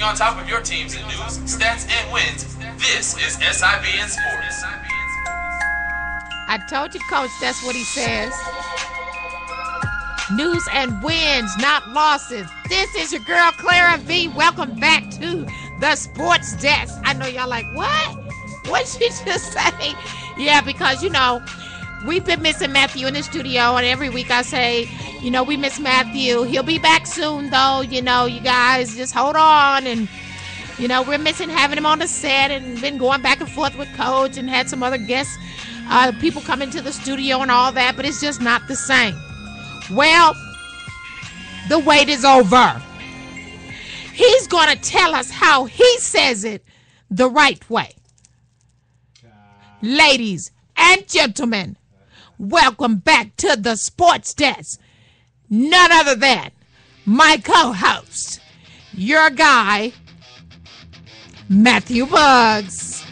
on top of your teams in news, stats, and wins, this is SIBN Sports. I told you, Coach, that's what he says. News and wins, not losses. This is your girl, Clara V. Welcome back to the Sports Desk. I know y'all like, what? What'd she just say? Yeah, because, we've been missing Matthew in the studio, and every week I say, we miss Matthew. He'll be back soon, though. You guys just hold on. And, we're missing having him on the set and been going back and forth with Coach and had some other guests, people come into the studio and all that, but it's just not the same. Well, the wait is over. He's going to tell us how he says it the right way. Ladies and gentlemen, welcome back to the Sports Desk. None other than my co-host, your guy, Matthew Buggs.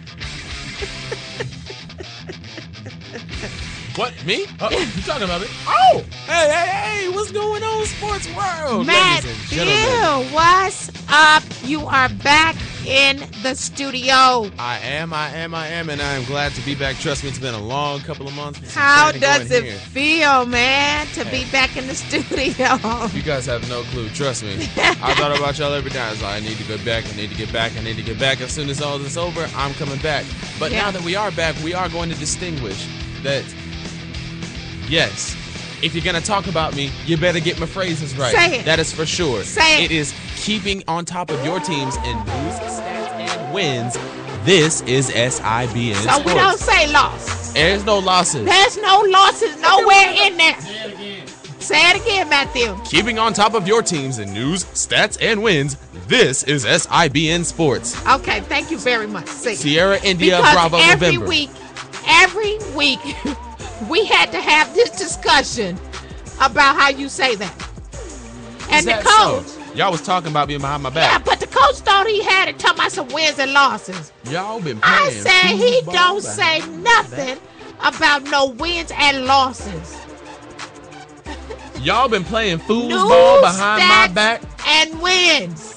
What, me? Oh, you talking about me? Oh, hey, what's going on, sports world? Matthew, what's up? You are back in the studio. I am, and I'm glad to be back. Trust me, it's been a long couple of months. How does it feel, man, to be back in the studio? You guys have no clue. Trust me. I thought about y'all every time. I need to go back. I need to get back. As soon as all this is over, I'm coming back. But now that we are back, we are going to distinguish that. Yes, if you're going to talk about me, you better get my phrases right. Say it. That is for sure. Say it. It is keeping on top of your teams in news, stats, and wins. This is SIBN Sports. So we don't say loss. There's no losses. There's no losses nowhere in there. Say it again, Matthew. Keeping on top of your teams in news, stats, and wins. This is SIBN Sports. Okay, thank you very much. Sierra, India, because Bravo, every November. Every week, we had to have this discussion about how you say that. And the coach. So? Y'all was talking about me behind my back. Yeah, but the coach thought he had it talking about some wins and losses. Y'all been playing. I said he don't say nothing about no wins and losses. Y'all been playing foosball behind my back. And wins.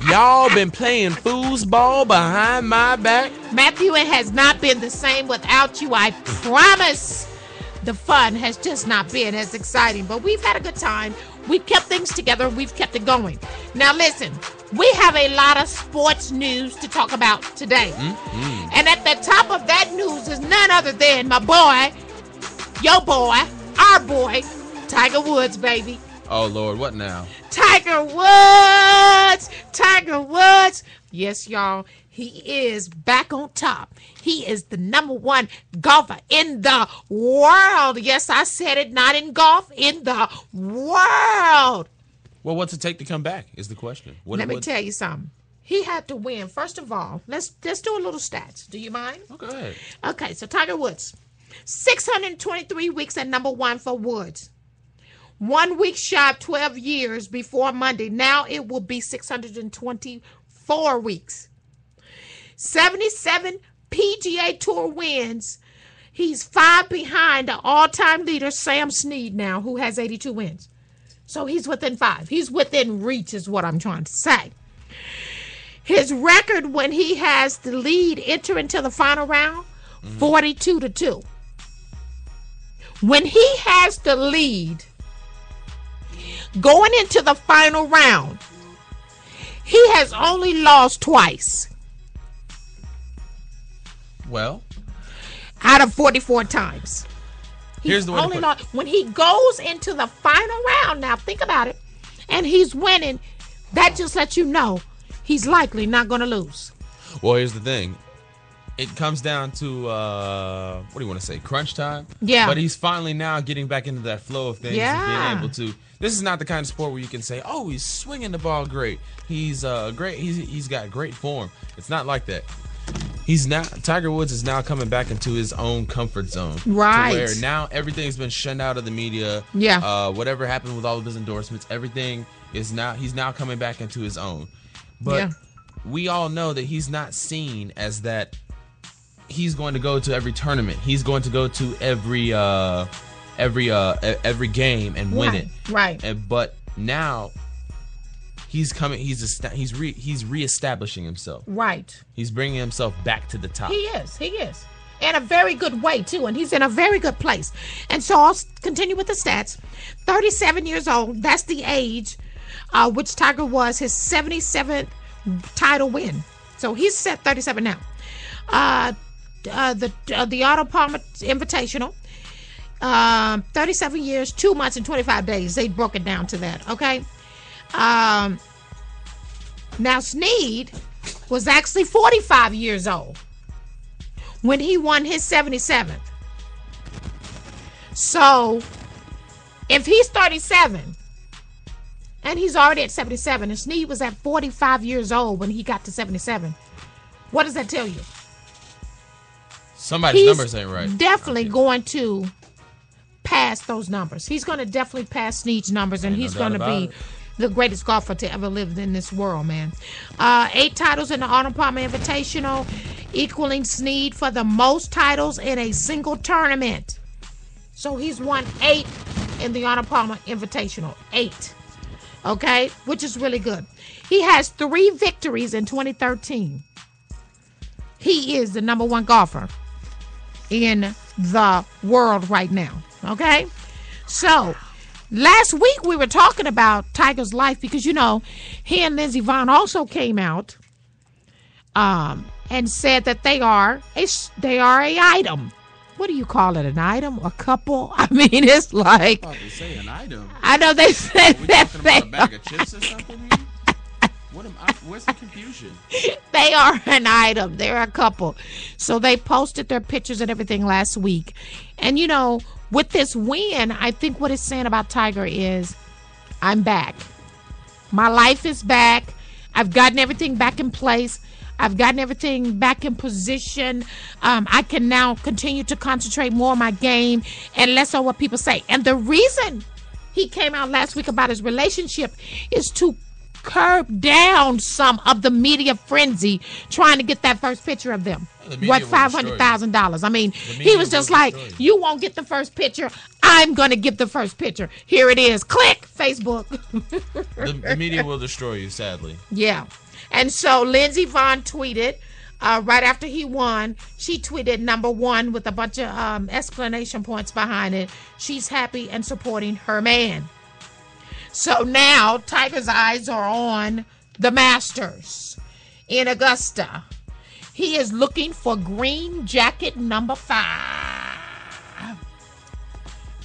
Y'all been playing foosball behind my back. Matthew, it has not been the same without you. I promise. The fun has just not been as exciting, but we've had a good time. We've kept things together. We've kept it going. Now, listen, we have a lot of sports news to talk about today. Mm-hmm. And at the top of that news is none other than my boy, your boy, our boy, Tiger Woods, baby. Oh, Lord, what now? Tiger Woods. Yes, y'all, he is back on top. He is the number one golfer in the world. Yes, I said it, not in golf, in the world. Well, what's it take to come back is the question. Let me tell you something. He had to win. First of all, let's do a little stats. Do you mind? Oh, go ahead. Okay, so Tiger Woods, 623 weeks at number one for Woods. 1 week shy of 12 years before Monday. Now it will be 624 weeks. 77 PGA Tour wins. He's 5 behind the all-time leader, Sam Snead now, who has 82 wins. So he's within 5. He's within reach is what I'm trying to say. His record when he has the lead enter into the final round, 42-2. When he has the lead going into the final round, he has only lost twice. Well, out of 44 times. Here's the way only lost when he goes into the final round. Now think about it, and he's winning. That just lets you know he's likely not going to lose. Well, here's the thing. It comes down to, what do you want to say, crunch time? Yeah. But he's finally now getting back into that flow of things and being able to. This is not the kind of sport where you can say, oh, he's swinging the ball great. He's great. He's got great form. It's not like that. Tiger Woods is now coming back into his own comfort zone. Right. To where now everything's been shunned out of the media. Yeah. Whatever happened with all of his endorsements, everything is now, he's now coming back into his own. But we all know that he's not seen as that. He's going to go to every tournament. He's going to go to every game and win it. Right. But now he's coming. He's reestablishing himself. Right. He's bringing himself back to the top. He is. In a very good way, too. And he's in a very good place. And so I'll continue with the stats. 37 years old. That's the age which Tiger was his 77th title win. So he's set 37 now. The Auto Palmer Invitational. 37 years, 2 months, and 25 days. They broke it down to that. Okay. Now Snead was actually 45 years old when he won his 77th. So if he's 37 and he's already at 77 and Snead was at 45 years old when he got to 77, what does that tell you? Somebody's numbers ain't right. Definitely going to pass those numbers. He's going to definitely pass Snead's numbers, and he's going to be the greatest golfer to ever live in this world, man. 8 titles in the Arnold Palmer Invitational, equaling Snead for the most titles in a single tournament. So he's won 8 in the Arnold Palmer Invitational. 8. Okay? Which is really good. He has 3 victories in 2013. He is the number 1 golfer in the world right now. Okay? So last week we were talking about Tiger's life because, you know, he and Lindsey Vonn also came out and said that they are a item. What do you call it? An item? A couple? I mean, it's like. Oh, they say an item. I know they said that. Talking about a bag of chips or something here? Where's the confusion? They are an item. They're a couple. So they posted their pictures and everything last week. And, you know, with this win, I think what it's saying about Tiger is, I'm back. My life is back. I've gotten everything back in place. I've gotten everything back in position. I can now continue to concentrate more on my game and less on what people say. And the reason he came out last week about his relationship is to curb down some of the media frenzy trying to get that first picture of them. What, $500,000? I mean, he was just like, you won't get the first picture. I'm going to get the first picture. Here it is. Click, Facebook. The media will destroy you, sadly. Yeah. And so Lindsey Vonn tweeted right after he won. She tweeted number 1 with a bunch of exclamation points behind it. She's happy and supporting her man. So now Tiger's eyes are on the Masters in Augusta. He is looking for green jacket number 5.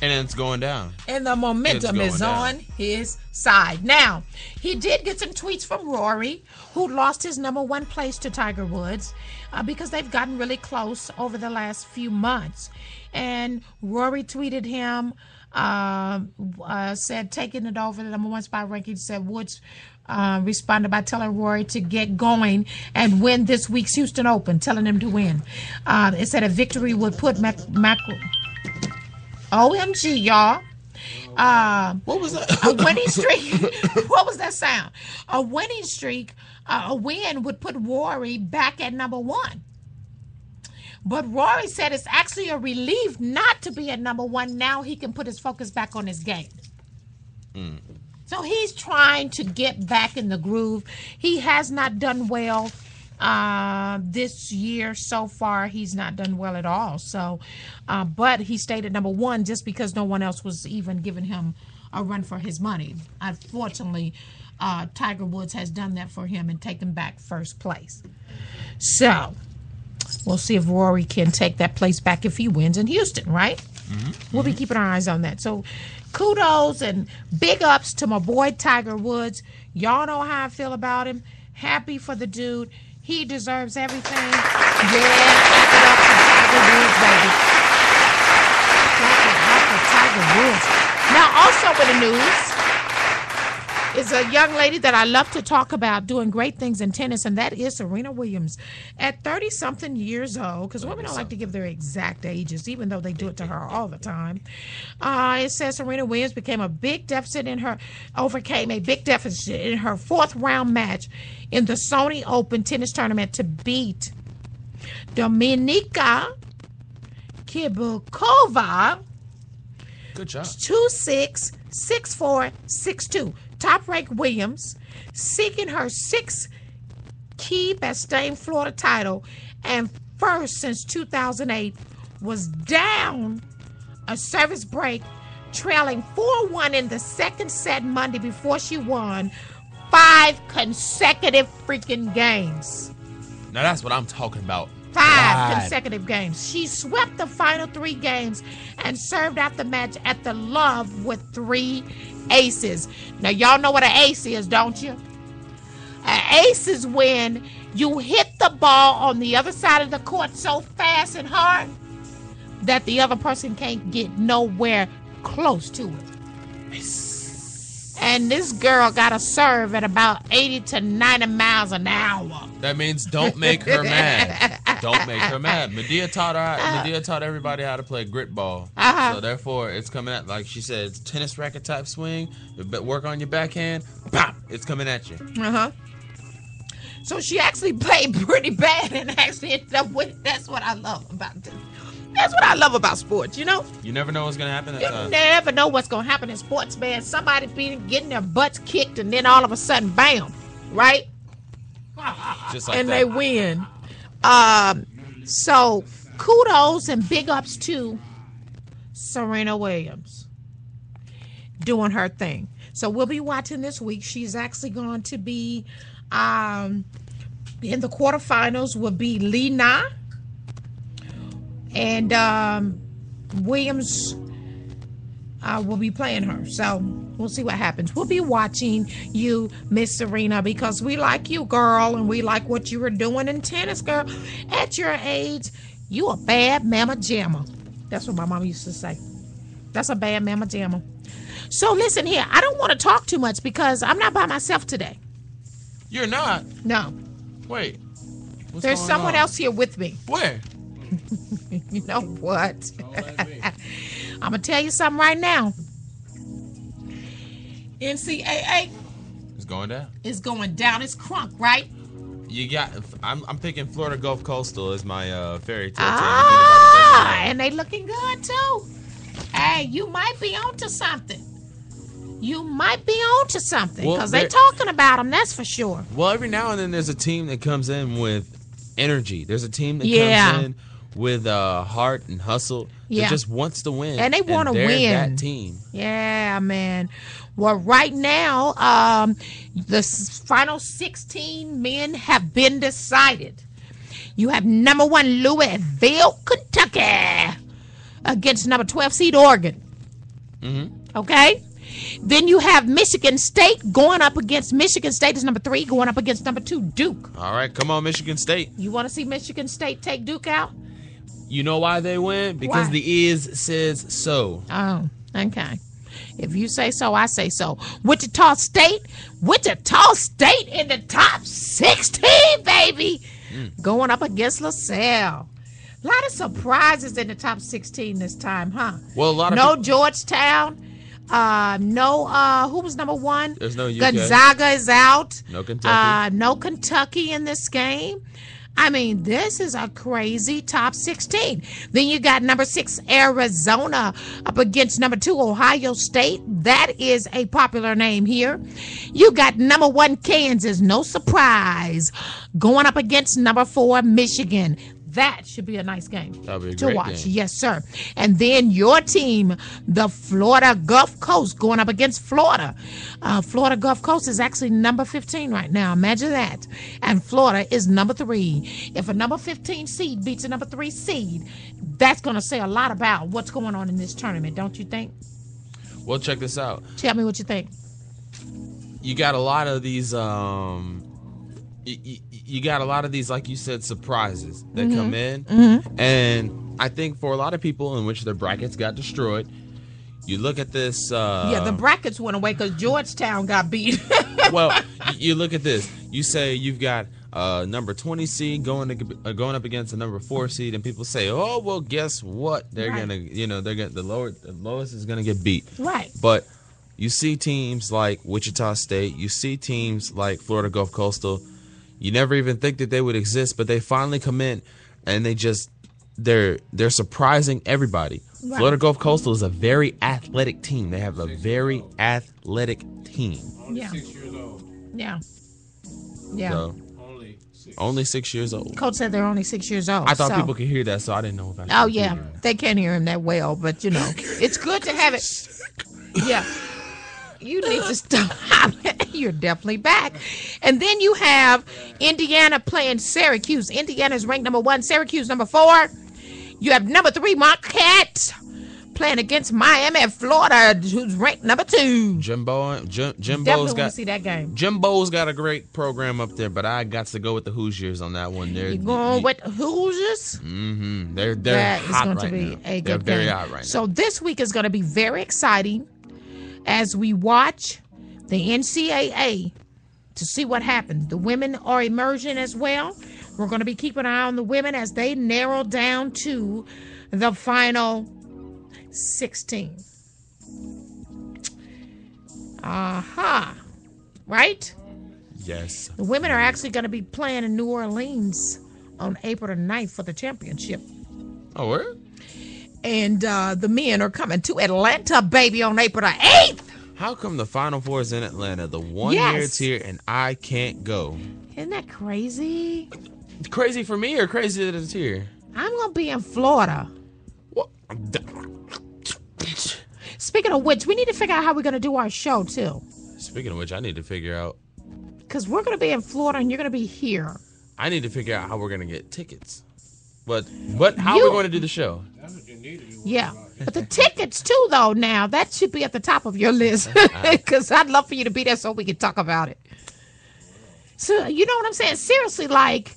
And it's going down. And the momentum is on his side. Now, he did get some tweets from Rory, who lost his number 1 place to Tiger Woods because they've gotten really close over the last few months. And Rory tweeted him, said taking it over the number 1 spot ranking, said Woods responded by telling Rory to get going and win this week's Houston Open, telling him to win. It said a victory would put OMG, y'all. What was that? A winning streak. What was that sound? A winning streak, a win would put Rory back at number 1. But Rory said it's actually a relief not to be at number 1. Now he can put his focus back on his game. So he's trying to get back in the groove. He has not done well this year so far. He's not done well at all. So, but he stayed at number 1 just because no one else was even giving him a run for his money. Unfortunately, Tiger Woods has done that for him and taken back first place. So we'll see if Rory can take that place back if he wins in Houston, right? We'll be keeping our eyes on that. So kudos and big ups to my boy Tiger Woods. Y'all know how I feel about him. Happy for the dude. He deserves everything. Yeah, clap it up for Tiger Woods, baby. Clap it up for Tiger Woods. Now, also in the news is a young lady that I love to talk about doing great things in tennis, and that is Serena Williams. At 30-something years old, because women don't like to give their exact ages, even though they do it to her all the time. It says Serena Williams overcame a big deficit in her 4th round match in the Sony Open tennis tournament to beat Dominika Kibukova. Good job. 2-6, 6-4, 6-2. top-ranked Williams, seeking her 6th Key Biscayne, Florida title, and first since 2008, was down a service break, trailing 4-1 in the second set Monday before she won 5 consecutive freaking games. Now that's what I'm talking about. 5 consecutive games. She swept the final 3 games and served out the match at the Love with 3 aces. Now, y'all know what an ace is, don't you? An ace is when you hit the ball on the other side of the court so fast and hard that the other person can't get nowhere close to it. And this girl got a serve at about 80 to 90 miles an hour. That means don't make her mad. Don't make her mad. Medea taught everybody how to play grit ball. So therefore, it's coming at, like she said, it's tennis racket type swing. But work on your backhand. Pop! It's coming at you. So she actually played pretty bad and actually ended up with it. That's what I love about this. That's what I love about sports, you know? You never know what's going to happen. You never know what's going to happen in sports, man. Somebody be getting their butts kicked and then all of a sudden, bam, right? Just like and that. They win. So kudos and big ups to Serena Williams doing her thing. So we'll be watching this week. She's actually going to be in the quarterfinals will be Li Na. And Williams will be playing her. So we'll see what happens. We'll be watching you, Miss Serena, because we like you, girl, and we like what you were doing in tennis, girl. At your age, you a bad mama jamma. That's what my mama used to say. That's a bad mama jamma. So listen here. I don't want to talk too much because I'm not by myself today. You're not? No. Wait. There's someone else here with me. Where? You know what? I'm going to tell you something right now. NCAA is going down. It's going down. It's crunk, right? You got. I'm picking Florida Gulf Coastal as my fairy tale team. And they looking good too. Hey, you might be onto something. You might be onto something because they talking about them. That's for sure. Well, every now and then there's a team that comes in with energy. There's a team that comes in with heart and hustle. That just wants to win, and they want to win. That team. Yeah, man. Well, right now, the final 16 men have been decided. You have number 1 Louisville, Kentucky, against number 12 seed Oregon. Okay. Then you have Michigan State going up against Michigan State is number 3, going up against number 2 Duke. All right, come on, Michigan State. You want to see Michigan State take Duke out? You know why they win? Because the is says so. Oh, okay. If you say so, I say so. Wichita State in the top 16, baby. Going up against LaSalle. A lot of surprises in the top 16 this time, huh? Well, a lot of Georgetown. Who was number 1? There's no UK. Gonzaga is out. No Kentucky. No Kentucky in this game. I mean, this is a crazy top 16. Then you got number 6, Arizona, up against number 2, Ohio State. That is a popular name here. You got number 1, Kansas, no surprise, going up against number 4, Michigan. That should be a nice game to watch. Game. Yes, sir. And then your team, the Florida Gulf Coast, going up against Florida. Florida Gulf Coast is actually number 15 right now. Imagine that. And Florida is number 3. If a number 15 seed beats a number 3 seed, that's going to say a lot about what's going on in this tournament, don't you think? Well, check this out. Tell me what you think. You got a lot of these... You got a lot of these, like you said, surprises that come in. And I think for a lot of people in which their brackets got destroyed, you look at this... the brackets went away because Georgetown got beat. Well, you look at this. You say you've got number 20 seed going up against a number 4 seed, and people say, oh, well, guess what? They're going to, the lowest is going to get beat. Right. But you see teams like Wichita State. You see teams like Florida Gulf Coastal. You never even think that they would exist, but they finally come in and they're surprising everybody. Right. Florida Gulf Coastal is a very athletic team. They have a very athletic team. Yeah. 6 years old. Yeah. Yeah. So, only 6 years old. Coach said they're only 6 years old. I thought people could hear that, so I didn't know if I should. Oh, yeah. They can't hear him that well, but, it's good to have it. Yeah. You need to stop. You're definitely back. And then you have Indiana playing Syracuse. Indiana is ranked number 1. Syracuse number 4. You have number 3 Marquette playing against Miami at Florida, who's ranked number 2. Jimbo's Definitely want to see that game. Jimbo's got a great program up there, but I got to go with the Hoosiers on that one. You're going with the Hoosiers? Mm-hmm. They're That is hot going right to be now. a They're good very game. hot right So now. this week is going to be very exciting as we watch the NCAA to see what happens. The women are emerging as well. We're going to be keeping an eye on the women as they narrow down to the final 16. Right? Yes. The women are actually going to be playing in New Orleans on April the 9th for the championship. Oh, where? And the men are coming to Atlanta, baby, on April the 8th. How come the Final Four is in Atlanta? The one Yes. year it's here and I can't go. Isn't that crazy? Crazy for me or crazy that it's here? I'm going to be in Florida. What? Speaking of which, we need to figure out how we're going to do our show, too. Speaking of which, I need to figure out. Because we're going to be in Florida and you're going to be here. I need to figure out how we're gonna get tickets. But how are we going to do the show? That's what you need to do. Yeah. But the tickets, too, though, now, that should be at the top of your list. Because I'd love for you to be there so we can talk about it. So, you know what I'm saying? Seriously, like,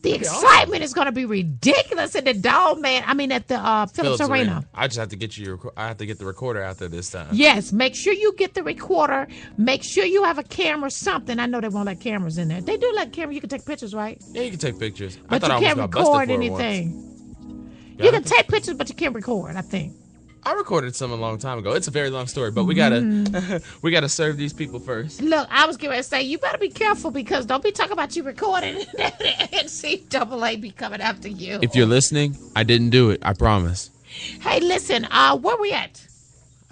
the excitement is going to be ridiculous at the Dome, man. I mean, at the Phillips Arena. I just have to get I have to get the recorder out there this time. Yes, make sure you get the recorder. Make sure you have a camera, something. I know they won't let cameras in there. They do let cameras. You can take pictures, right? Yeah, you can take pictures. But I thought you I can't almost got busted record for it anything. once. You can take pictures, but you can't record, I think. I recorded some a long time ago. It's a very long story, but we gotta serve these people first. Look, I was going to say, you better be careful because don't be talking about you recording and NCAA be coming after you. If you're listening, I didn't do it. I promise. Hey, listen, where we at?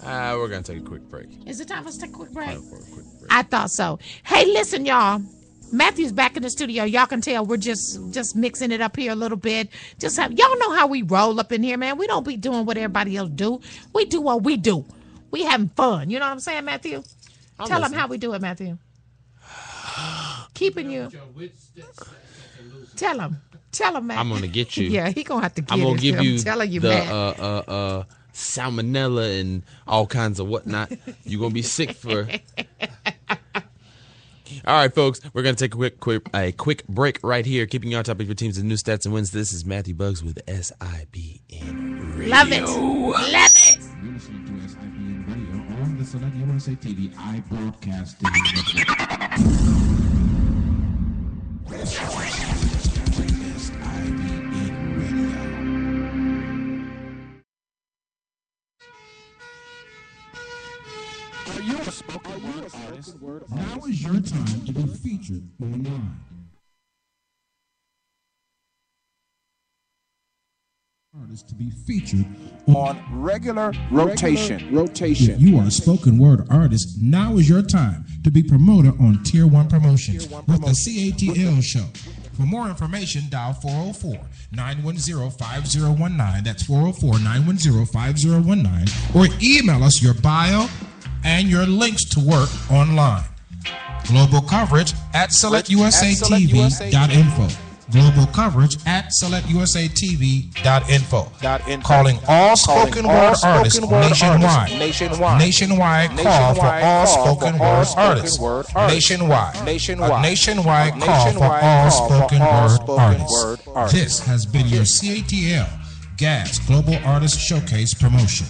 We're gonna take a quick break. Is it time for us to take a quick break? Time for a quick break. I thought so. Hey, listen, y'all. Matthew's back in the studio. Y'all can tell we're just mixing it up here a little bit. Y'all know how we roll up in here, man. We don't be doing what everybody else do. We do what we do. We having fun. You know what I'm saying, Matthew? Tell them how we do it, Matthew. Keeping you. Tell him, Matt. I'm gonna get you. Yeah, he gonna have to get I'm gonna it. give I'm you telling you, the Matt. salmonella and all kinds of whatnot. You're gonna be sick for. All right, folks, we're going to take a quick break right here, keeping you on top of your teams and new stats and wins. This is Matthew Bugs with SIBN Radio. Love it. Love it. You're listening to SIBN Radio on the Select USA TV iBroadcasting Network. SIBN Radio. Are you a spoken word artist? Now is your time to be featured online. Artists to be featured on regular rotation. If you are a spoken word artist, now is your time to be promoted on Tier 1 Promotions with the CATL show. For more information, dial 404-910-5019. That's 404-910-5019. Or email us your bio and your links to work online. Global coverage at selectusatv.info. Global coverage at selectusatv.info. Calling all spoken word artists nationwide. Nationwide call for all spoken word artists. Nationwide. A nationwide call for all spoken word artists. This has been your CATL GAS Global Artist Showcase promotion.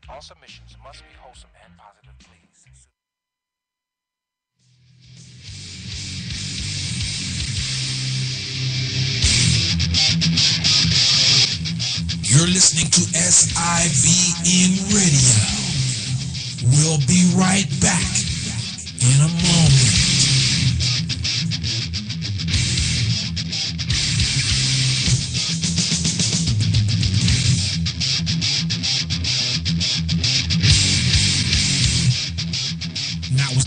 All submissions must be wholesome and positive, please. You're listening to SIBN Radio. We'll be right back in a moment.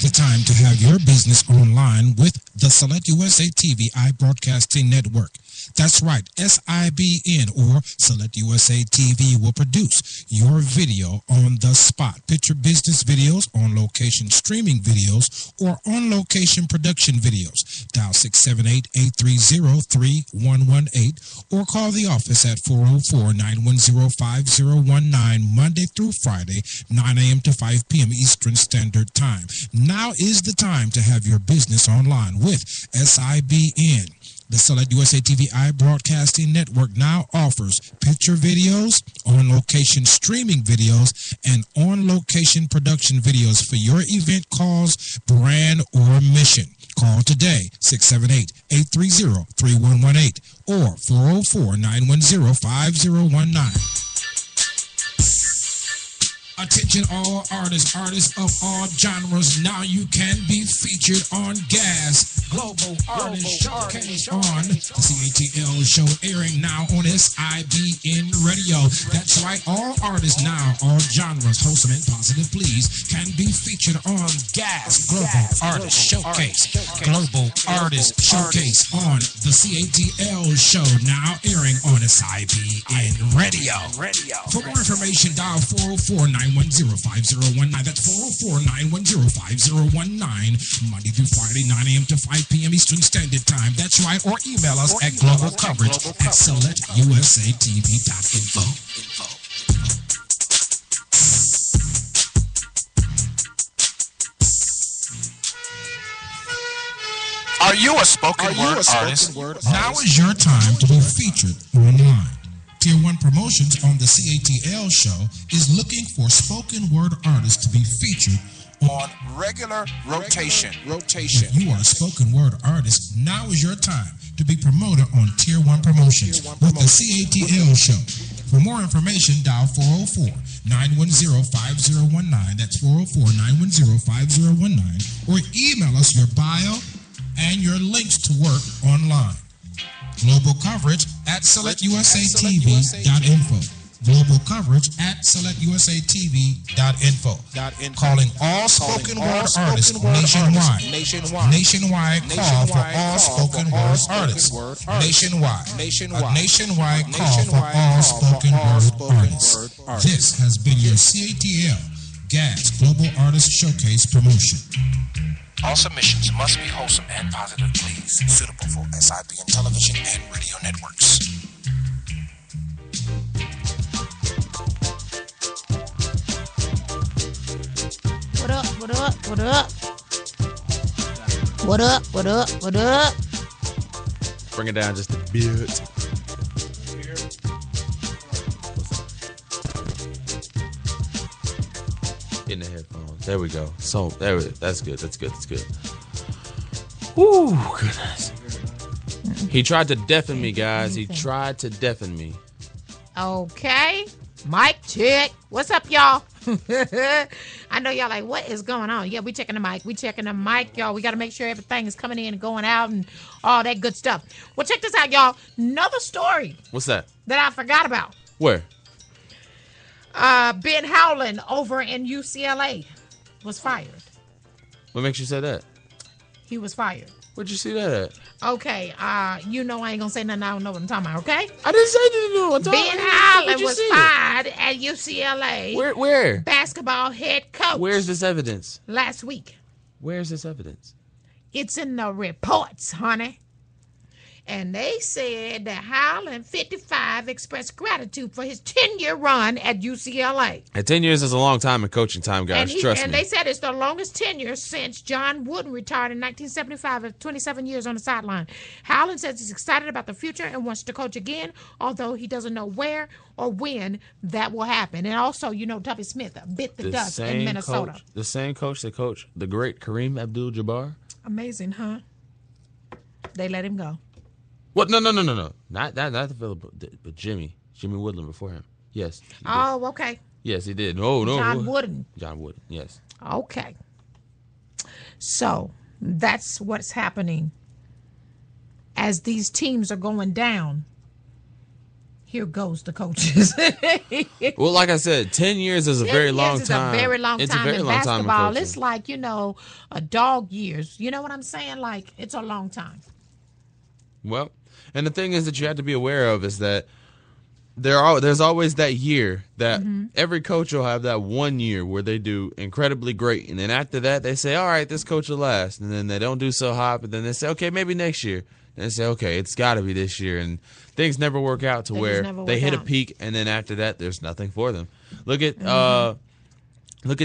the time to have your business online with the Select USA TV iBroadcasting Network. That's right, SIBN or Select USA TV will produce your video on the spot. Picture business videos, on location streaming videos, or on location production videos. Dial 678-830-3118 or call the office at 404-910-5019 Monday through Friday, 9 a.m. to 5 p.m. Eastern Standard Time. Now is the time to have your business online with SIBN. The Select USA TV iBroadcasting Network now offers picture videos, on-location streaming videos, and on-location production videos for your event cause, brand, or mission. Call today, 678-830-3118 or 404-910-5019. Attention all artists of all genres, now you can be featured on Gas Global Artist Showcase on the CATL show, airing now on SIBN Radio. That's right, all artists now, all genres, wholesome and positive, please, can be featured on Gas Global Artist Showcase. Global Artist Showcase on the CATL show, now airing on SIBN Radio. For more information, dial 404-910-5019. That's 404-910-5019. Monday through Friday, 9 a.m. to 5 p.m. Eastern Standard Time. That's right. Or email us at globalcoverage@selectusatv.info. Are you a spoken word artist? Now is your time to be featured online. Tier 1 Promotions on the CATL show is looking for spoken word artists to be featured On regular rotation. If you are a spoken word artist, now is your time to be promoted on Tier 1 Promotions with the CATL show. For more information, dial 404-910-5019. That's 404-910-5019. Or email us your bio and your links to work online. Global coverage at selectusatv.info. Global coverage at selectusatv.info. Calling all spoken word artists nationwide. Nationwide call for all spoken word artists. Nationwide. A nationwide call for all spoken word artists. This has been your CATL Gas Global Artist Showcase promotion. All submissions must be wholesome and positive, please. Suitable for SIBN television and radio networks. What up? What up? What up? What up? What up? What up? Bring it down just a bit. In the headphones. There we go. So that's good. That's good. That's good. Woo, goodness. He tried to deafen me, guys. He tried to deafen me. Okay. Mic check. What's up, y'all? I know y'all like, what is going on? Yeah, we checking the mic. We checking the mic, y'all. We got to make sure everything is coming in and going out and all that good stuff. Well, check this out, y'all. Another story. What's that? That I forgot about. Where? Ben Howland over in UCLA was fired. What makes you say that? He was fired. Where'd you see that at? Okay, you know I ain't gonna say nothing. I don't know what I'm talking about, okay? I didn't say anything. Ben Howland was fired at UCLA. Where? Basketball head coach. Where's this evidence? Last week. Where's this evidence? It's in the reports, honey. And they said that Howland, 55, expressed gratitude for his 10-year run at UCLA. At 10 years is a long time in coaching time, guys. Trust me. And they said it's the longest tenure since John Wooden retired in 1975 after 27 years on the sideline. Howland says he's excited about the future and wants to coach again, although he doesn't know where or when that will happen. And also, you know, Tubby Smith bit the dust in Minnesota. The same coach that coached the great Kareem Abdul-Jabbar. Amazing, huh? They let him go. What? No. Not the Philip, but Jimmy Woodland before him. Yes. Oh, okay. Yes, he did. No. John Wooden, yes. Okay. So that's what's happening as these teams are going down. here goes the coaches. Well, like I said, 10 years is a very long time. It's a very long It's time a very in long time in basketball. coaching. It's like, a dog years. You know what I'm saying? Like, it's a long time. Well, and the thing is that you have to be aware of is that there's always that year that every coach will have that 1 year where they do incredibly great. And then after that, they say, all right, this coach will last. And then they don't do so hot, but then they say, okay, maybe next year. And they say, okay, it's got to be this year. And things never work out to where they hit a peak, and then after that, there's nothing for them. Look at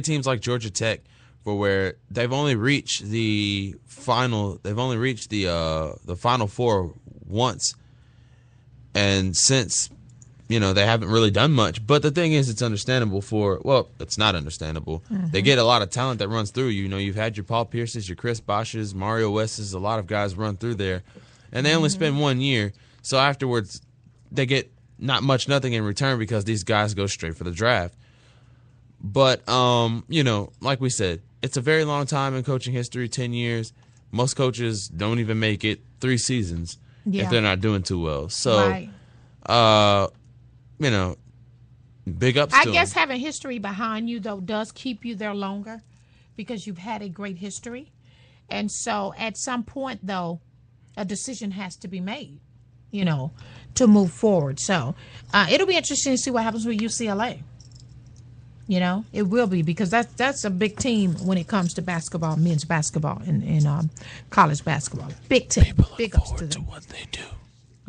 teams like Georgia Tech, for where they've only reached the final. They've only reached the Final Four once, and since they haven't really done much. But the thing is, it's understandable it's not understandable. They get a lot of talent that runs through. You've had your Paul Pierces, your Chris Bosh's, Mario West's, a lot of guys run through there. And they only spend 1 year, so afterwards they get nothing in return because these guys go straight for the draft. But, like we said, it's a very long time in coaching history, 10 years. Most coaches don't even make it 3 seasons if they're not doing too well. So, big ups to them. I guess having history behind you, though, does keep you there longer because you've had a great history. And so at some point, though, a decision has to be made, to move forward. So it'll be interesting to see what happens with UCLA. It will be, because that's a big team when it comes to basketball, men's basketball, and college basketball. Big team. People big look ups forward to them. to what they do.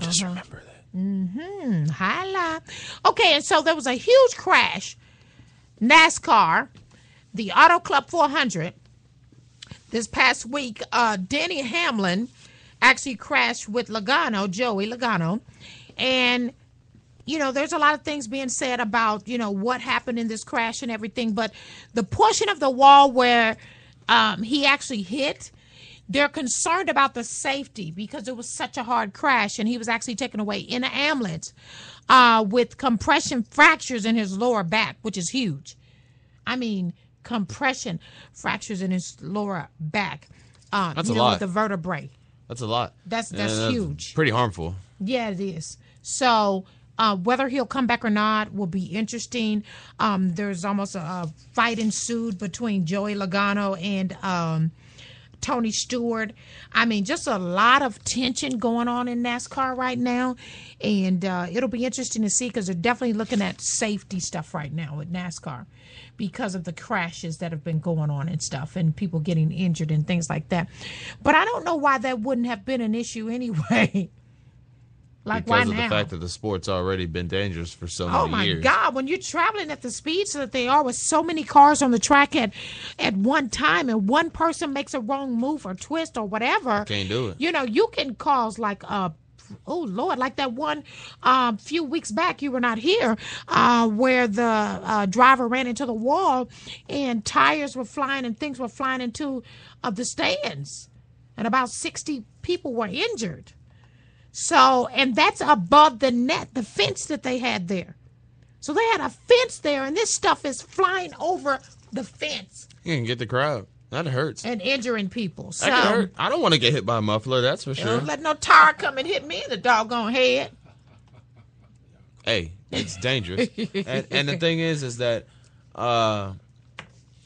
Just remember that. Highlight. Okay, and so there was a huge crash. NASCAR, the Auto Club 400, this past week, Denny Hamlin actually crashed with Joey Logano. And, there's a lot of things being said about, what happened in this crash and everything. But the portion of the wall where he actually hit, they're concerned about the safety because it was such a hard crash. And he was actually taken away in an ambulance with compression fractures in his lower back, which is huge. I mean, compression fractures in his lower back. That's a lot. With the vertebrae. That's a lot. That's huge. Pretty harmful. Yeah, it is. So whether he'll come back or not will be interesting. There's almost a fight ensued between Joey Logano and Tony Stewart. I mean, just a lot of tension going on in NASCAR right now. And it'll be interesting to see, because they're definitely looking at safety stuff right now with NASCAR because of the crashes that have been going on and stuff, and people getting injured and things like that. But I don't know why that wouldn't have been an issue anyway. Like, because why of now? the fact that the sport's already been dangerous for so many years. Oh, my God. When you're traveling at the speeds that they are with so many cars on the track at one time, and one person makes a wrong move or twist or whatever. Can't do it. You can cause like oh, Lord, like that one few weeks back, you were not here, where the driver ran into the wall and tires were flying and things were flying into the stands. And about 60 people were injured. So, and that's above the net, the fence that they had there. So they had a fence there, and this stuff is flying over the fence. You can get the crowd. That hurts. And injuring people. So, that can hurt. I don't want to get hit by a muffler, that's for sure. Don't let no tire come and hit me in the doggone head. Hey, it's dangerous. and the thing is that,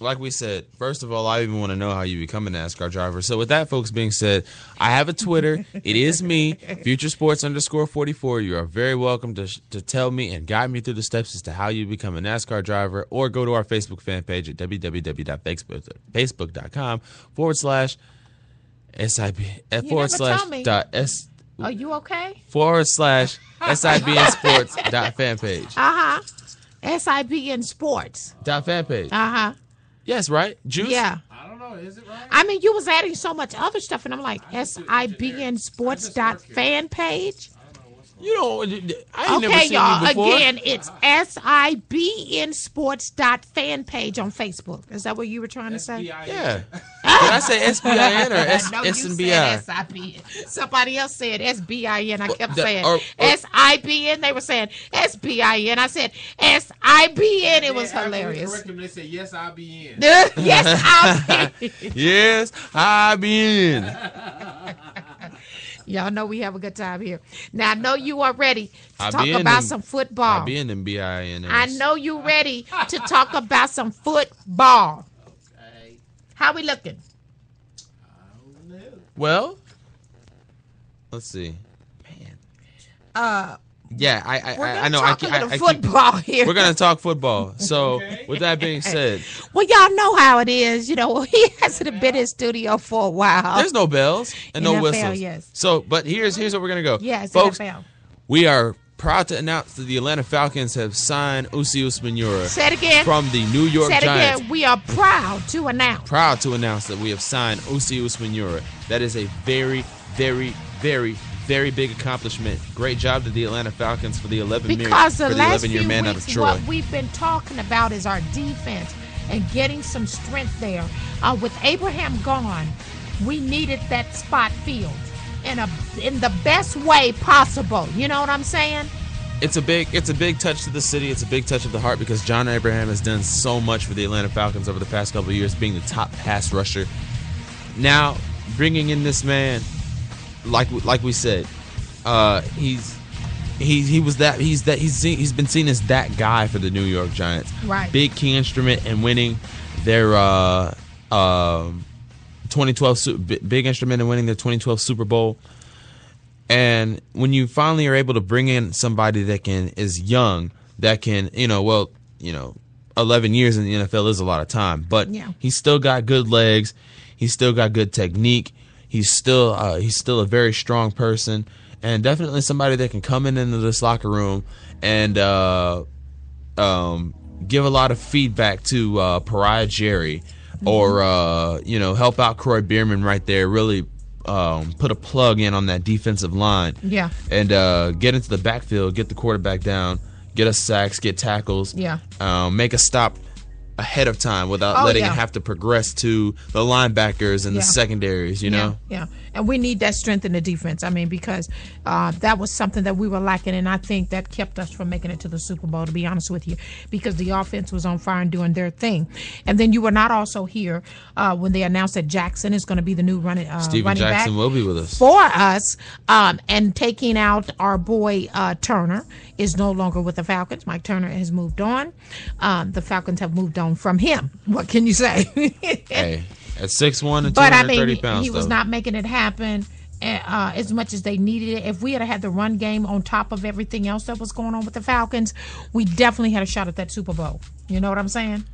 like we said, first of all, I even want to know how you become a NASCAR driver. So with that, folks, being said, I have a Twitter. It is me, FutureSports_44. You are very welcome to tell me and guide me through the steps as to how you become a NASCAR driver, or go to our Facebook fan page at www.facebook.com/SIB. Are you okay? /SIBN Sports.fanpage. SIBN Sports. .fanpage. Yes, right? Juice? Yeah. I don't know. Is it right? I mean, you was adding so much other stuff, and I'm like, SIBN Sports.fanpage. You know, I ain't never Okay, seen y'all. you before. Again, it's SIBN Sports.fanpage on Facebook. Is that what you were trying to say? Yeah. Did I say SBIN or No, you said SNBI? SIBN. Somebody else said SBIN. I kept the- saying or- SIBN. They were saying SBIN. I said SIBN. It was hilarious. Correct them. They say yes, I be in. Yes, I Yes, I been. Y'all know we have a good time here. Now, I know you are ready to talk about some football. I'll be in them BINs. I know you ready to talk about some football. Okay. How we looking? Well, let's see. Man. Yeah, I know. I keep football here. We're gonna talk football. So, with that being said, well, y'all know how it is. You know, he hasn't been in studio for a while. There's no bells and no NFL, whistles. yes. So, but here's what we're gonna go. Yes, folks. NFL. We are proud to announce that the Atlanta Falcons have signed Usi Usmanura. Say it again. From the New York Giants. Say it again. We are proud to announce. Proud to announce that we have signed Usi Usmanura. That is a very, very, very, very big accomplishment. Great job to the Atlanta Falcons for the 11-year man out of Troy. What we've been talking about is our defense and getting some strength there. With Abraham gone, we needed that spot filled in the best way possible. You know what I'm saying? It's a big touch to the city. It's a big touch of the heart because John Abraham has done so much for the Atlanta Falcons over the past couple of years, being the top pass rusher. Now, bringing in this man, like we said, he's been seen as that guy for the New York Giants. Right. Big key instrument in winning their 2012 big instrument in winning their 2012 Super Bowl. And when you finally are able to bring in somebody that is young, that can, 11 years in the NFL is a lot of time, but he's still got good legs. He's still got good technique. He's still a very strong person, and definitely somebody that can come into this locker room and give a lot of feedback to Pariah Jerry, or help out Croy Bierman right there. Really put a plug in on that defensive line. Yeah. And get into the backfield, get the quarterback down, get us sacks, get tackles. Yeah. Make a stop ahead of time without letting it have to progress to the linebackers and the secondaries, you know? Yeah. And we need that strength in the defense. I mean, because that was something that we were lacking, and I think that kept us from making it to the Super Bowl, to be honest with you, because the offense was on fire and doing their thing. And then you were not also here when they announced that Jackson is going to be the new running Steven Jackson back will be with us. For us, and taking out our boy Turner is no longer with the Falcons. Mike Turner has moved on. The Falcons have moved on from him. What can you say? Hey, at 6'1" and 230 pounds, he was not making it happen as much as they needed it. If we had the run game on top of everything else that was going on with the Falcons, we definitely had a shot at that Super Bowl. You know what I'm saying?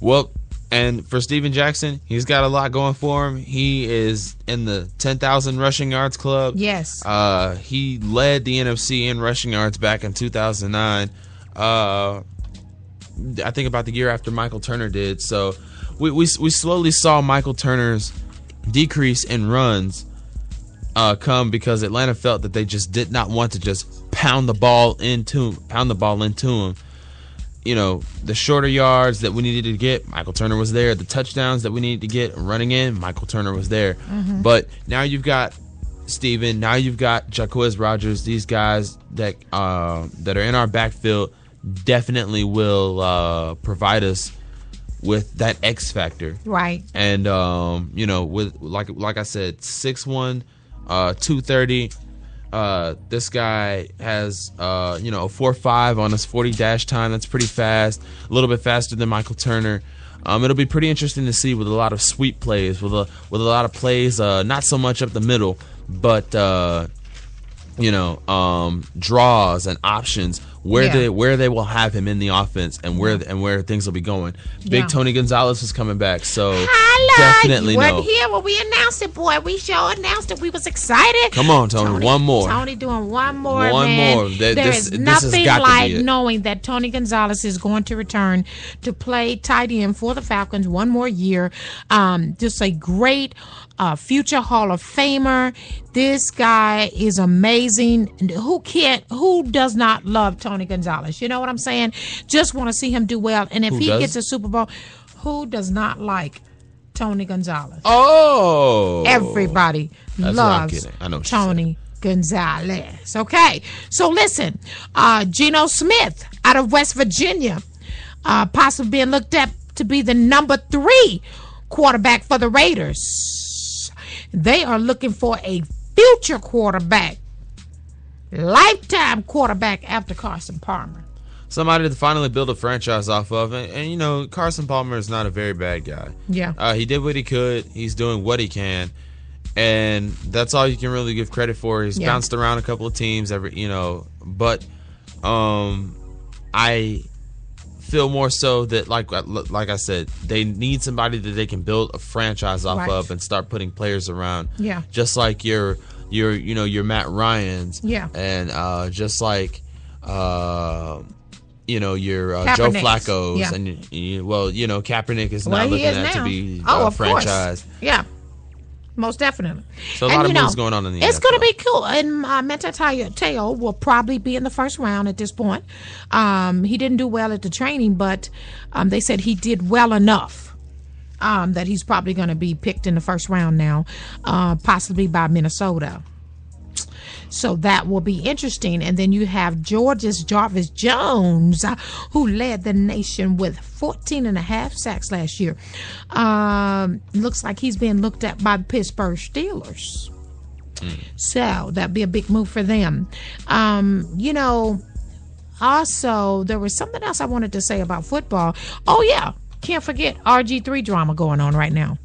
Well, and for Steven Jackson, he's got a lot going for him. He is in the 10,000 rushing yards club. Yes. He led the NFC in rushing yards back in 2009. I think about the year after Michael Turner did. So we slowly saw Michael Turner's decrease in runs come because Atlanta felt that they just did not want to just pound the ball into him. You know, the shorter yards that we needed to get, Michael Turner was there. The touchdowns that we needed to get running in, Michael Turner was there. Mm-hmm. But now you've got Steven, now you've got Jacquizz Rodgers. These guys that are in our backfield definitely will provide us with that X factor. Right. And with like I said, 6'1", 230. This guy has a 4.5 on his 40 dash time. That's pretty fast. A little bit faster than Michael Turner. It'll be pretty interesting to see with a lot of sweep plays, with a lot of plays, not so much up the middle, but draws and options where they will have him in the offense and where things will be going. Big Tony Gonzalez is coming back, so definitely you weren't here when we announced it, boy. We sure announced it. We was excited. Come on, Tony, one more. Tony doing one more, man. There is nothing like knowing that Tony Gonzalez is going to return to play tight end for the Falcons one more year. Just a great future Hall of Famer. This guy is amazing. Who does not love Tony Gonzalez? You know what I'm saying? Just want to see him do well. And if he gets a Super Bowl, who does not like Tony Gonzalez? Oh, everybody loves Tony Gonzalez. Okay, so listen, Geno Smith out of West Virginia, possibly being looked at to be the number 3 quarterback for the Raiders. They are looking for a future quarterback, lifetime quarterback after Carson Palmer. Somebody to finally build a franchise off of. And you know, Carson Palmer is not a very bad guy. Yeah. He did what he could. He's doing what he can. And that's all you can really give credit for. He's bounced around a couple of teams, but I feel more so that, like I said, they need somebody that they can build a franchise off of and start putting players around. Yeah. Just like your Matt Ryans. Yeah. And just like your Joe Flacco's. Yeah. And Kaepernick is not looking at to be franchise. Course. Yeah. Most definitely. So a lot of moves going on in the It's NFL. going to be cool. And Manti will probably be in the first round at this point. He didn't do well at the training, but they said he did well enough that he's probably going to be picked in the first round now, possibly by Minnesota. So that will be interesting. And then you have Georgia's Jarvis Jones, who led the nation with 14.5 sacks last year. Looks like he's being looked at by the Pittsburgh Steelers. So that'd be a big move for them. Also, there was something else I wanted to say about football. Oh, yeah. Can't forget RG3 drama going on right now.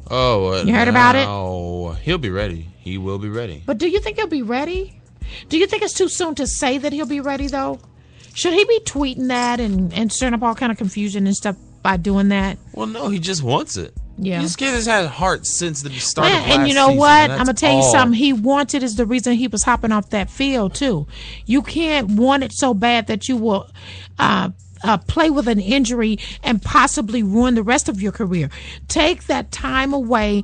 Oh, you heard about it? Oh, he'll be ready. He will be ready. But do you think he'll be ready? Do you think it's too soon to say that he'll be ready, though? Should he be tweeting that and stirring up all kind of confusion and stuff by doing that? Well, no, he just wants it. Yeah. This kid has had heart since the start of last and you know season, what? I'm going to tell you all. something. He wanted is the reason he was hopping off that field, too. You can't want it so bad that you will play with an injury and possibly ruin the rest of your career. Take that time away,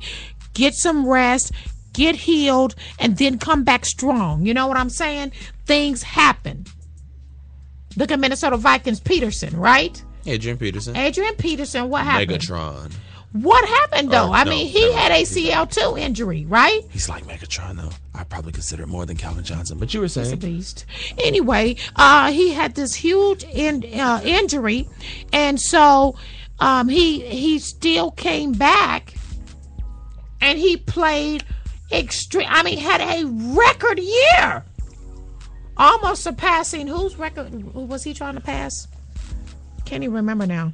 get some rest, get healed, and then come back strong. You know what I'm saying? Things happen. Look at Minnesota Vikings Peterson, right? Adrian Peterson, what happened? Megatron. What happened, though? He had ACL2 injury, right? He's like Megatron, though. I probably consider it more than Calvin Johnson, but you were saying. He's a beast. Anyway, he had this huge injury, and so he still came back, and he played had a record year. Almost surpassing whose record was he trying to pass? Can't even remember now.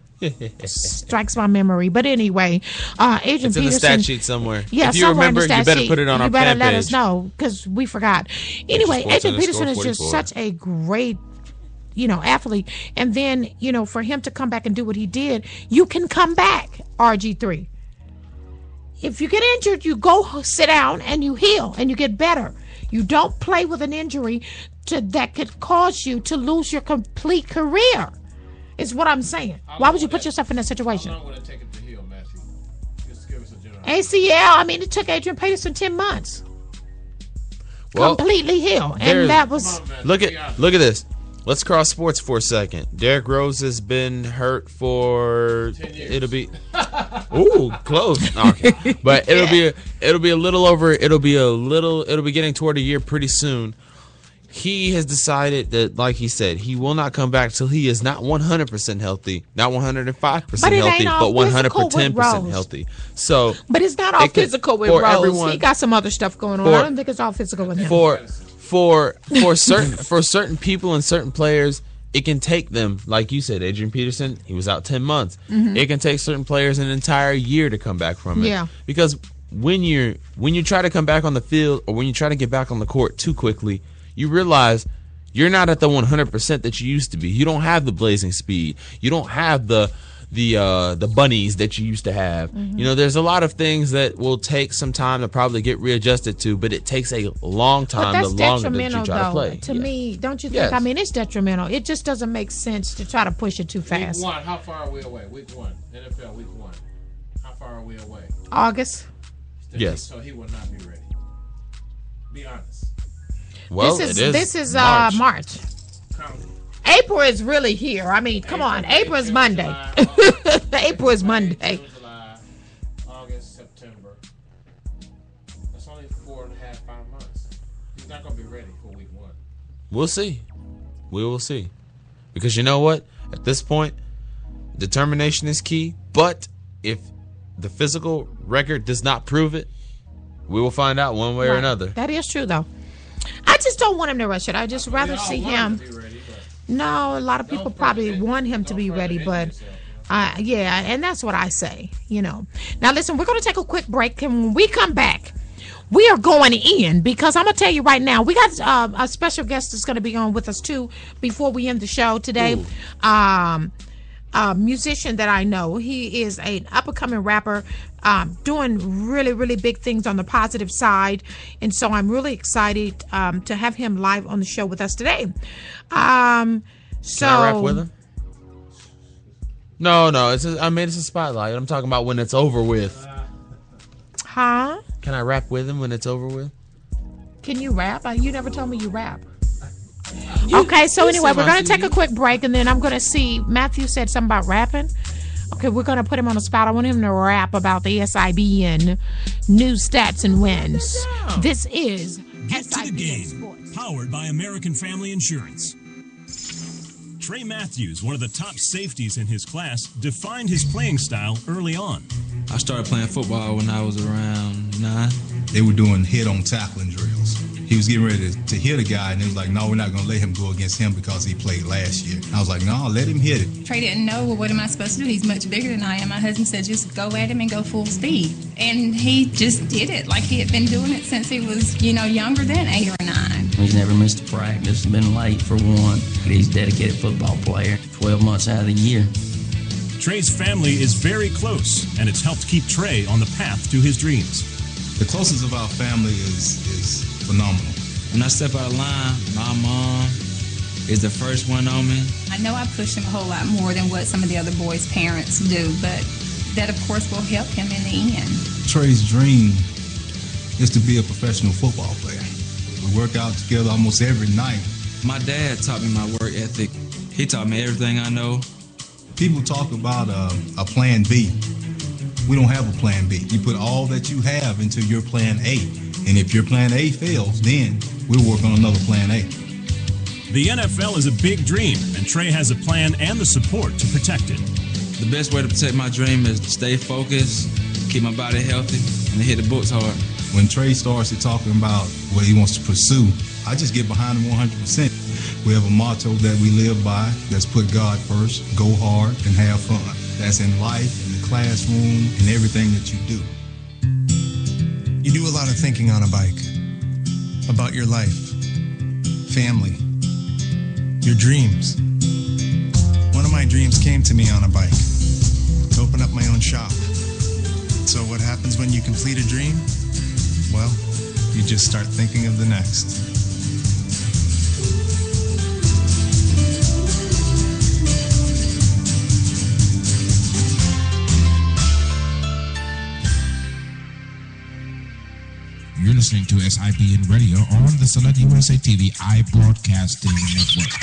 Strikes my memory. But anyway, Adrian Peterson. It's in the stat sheet somewhere. Yeah, if you remember, you better put it on our fan page. You better let us know because we forgot. Anyway, Adrian Peterson is just such a great, athlete. And then, for him to come back and do what he did, you can come back, RG3. If you get injured, you go sit down and you heal and you get better. You don't play with an injury that could cause you to lose your complete career. Is what I'm saying. Why would you put yourself in that situation? How long would it take it to heal, Matthew? Just give us a general. ACL, it took Adrian Peterson 10 months. Well, completely heal. And that was... Look at this. Let's cross sports for a second. Derrick Rose has been hurt for 10 years. It'll be close. Okay. But it'll be getting toward a year pretty soon. He has decided that, like he said, he will not come back till he is not 100% healthy, not 105% healthy, but 110% healthy. So, but it's not all physical with Rose. He got some other stuff going on. I don't think it's all physical with him. For certain people and certain players, it can take them, like you said, Adrian Peterson, he was out 10 months. Mm-hmm. It can take certain players an entire year to come back from it. Yeah. Because when you try to come back on the field or when you try to get back on the court too quickly, you realize you're not at the 100% that you used to be. You don't have the blazing speed. You don't have the bunnies that you used to have. Mm-hmm. There's a lot of things that will take some time to probably get readjusted to, but it takes a long time the longer that you try to play. To me, don't you think? Yes. It's detrimental. It just doesn't make sense to try to push it too fast. Week 1, how far are we away? Week 1, NFL week 1. How far are we away? August. Yes. So he will not be ready. Be honest. Well, this is March. April is really here. Come on. April is Monday. April is Monday. June, July, August, September. That's only 4.5, 5 months. He's not going to be ready for week 1. We'll see. We will see. Because you know what? At this point, determination is key. But if the physical record does not prove it, We will find out one way or another. That is true, though. I just don't want him to rush it. I just rather see him. No, a lot of people probably want him to be ready, but yeah, and that's what I say, you know. Now, listen, we're going to take a quick break, and when we come back, we are going in because I'm going to tell you right now, we got a special guest that's going to be on with us, too, before we end the show today. A musician that I know. He is an up-and-coming rapper doing really, really big things on the positive side. And so I'm really excited to have him live on the show with us today. So Can I rap with him? No, it's a spotlight. I'm talking about when it's over with. Huh? Can I rap with him when it's over with? Can you rap? You never told me you rap. Okay, so anyway, we're going to take a quick break, and then I'm going to see. Matthew said something about rapping. Okay, we're going to put him on the spot. I want him to rap about the SIBN news, stats, and wins. This is Get to the SIBN Game, Sports. powered by American Family Insurance. Trey Matthews, one of the top safeties in his class, defined his playing style early on. I started playing football when I was around 9. They were doing head-on tackling drills. He was getting ready to hit a guy, and they was like, no, we're not going to let him go against him because he played last year. I was like, no, let him hit it. Trey didn't know, well, what am I supposed to do? He's much bigger than I am. My husband said, just go at him and go full speed. And he just did it like he had been doing it since he was, younger than 8 or 9. He's never missed a practice, been late for one. He's a dedicated football player, 12 months out of the year. Trey's family is very close, and it's helped keep Trey on the path to his dreams. The closest of our family is phenomenal. When I step out of line, my mom is the first one on me. I know I push him a whole lot more than what some of the other boys' parents do, but that, of course, will help him in the end. Trey's dream is to be a professional football player. We work out together almost every night. My dad taught me my work ethic. He taught me everything I know. People talk about a plan B. We don't have a plan B. You put all that you have into your plan A. And if your plan A fails, then we'll work on another plan A. The NFL is a big dream, and Trey has a plan and the support to protect it. The best way to protect my dream is to stay focused, keep my body healthy, and hit the books hard. When Trey starts talking about what he wants to pursue, I just get behind him 100%. We have a motto that we live by. That's put God first, go hard, and have fun. That's in life, in the classroom, in everything that you do. You do a lot of thinking on a bike about your life, family, your dreams. One of my dreams came to me on a bike, to open up my own shop. So what happens when you complete a dream? Well, you just start thinking of the next. You're listening to SIBN Radio on the Select USA TV iBroadcasting Network.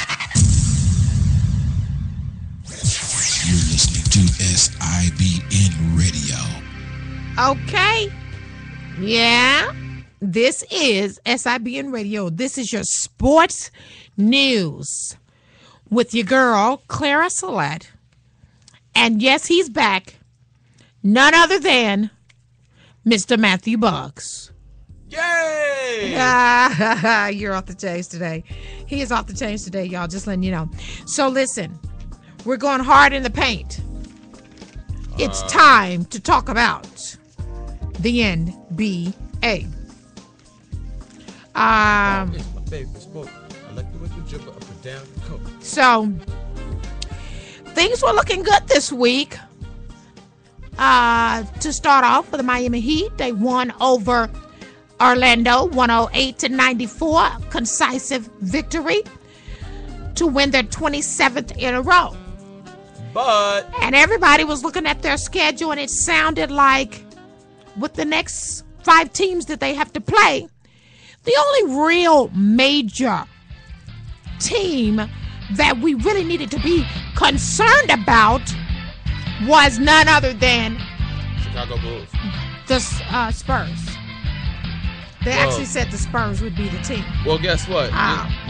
You're listening to SIBN Radio. Okay. Yeah. This is SIBN Radio. This is your sports news with your girl, Clara V. And yes, he's back. None other than Mr. Matthew Buggs. Yay! You're off the chains today. He is off the chains today, y'all. Just letting you know. So listen, we're going hard in the paint. It's time to talk about the NBA. My favorite sport. I like the way you jump up and down the court. So things were looking good this week. To start off with the Miami Heat, they won over Orlando 108-94, concisive victory to win their 27th in a row. And everybody was looking at their schedule, and it sounded like with the next 5 teams that they have to play, the only real major team that we really needed to be concerned about was none other than Chicago Bulls. The Spurs. They actually said the Spurs would be the team. Well, guess what?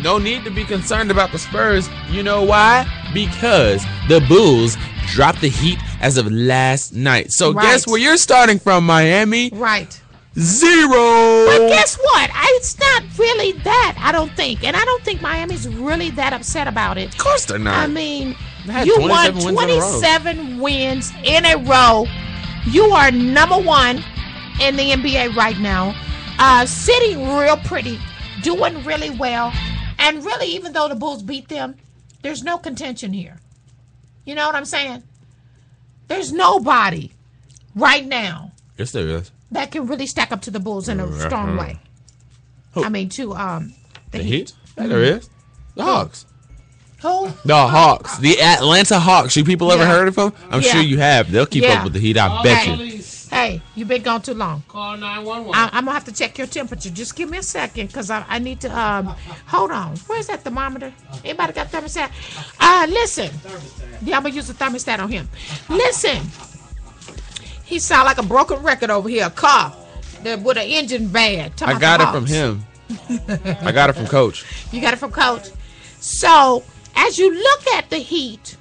No need to be concerned about the Spurs. You know why? Because the Bulls dropped the Heat as of last night. So guess where you're starting from, Miami? Right. 0. But guess what? It's not really that, I don't think. And I don't think Miami's really that upset about it. Of course they're not. I mean, had you won 27 wins in a row. You are number one in the NBA right now. Sitting real pretty. Doing really well. And really, even though the Bulls beat them, there's no contention here. You know what I'm saying? There's nobody right now. Yes, there is. That can really stack up to the Bulls in a strong way. Who? I mean, to the Heat. Yeah, there is. The Hawks. Who? The Hawks. The Atlanta Hawks. You people ever heard of them? I'm sure you have. They'll keep up with the Heat. I bet you. Hey, you've been gone too long. Call 911. I'm going to have to check your temperature. Just give me a second because I need to, hold on. Where's that thermometer? Anybody got thermostat? Listen. Yeah, I'm going to use the thermostat on him. Listen. He sound like a broken record over here. A car with an engine bad. I got it from him. I got it from Coach. You got it from Coach. So, as you look at the Heat,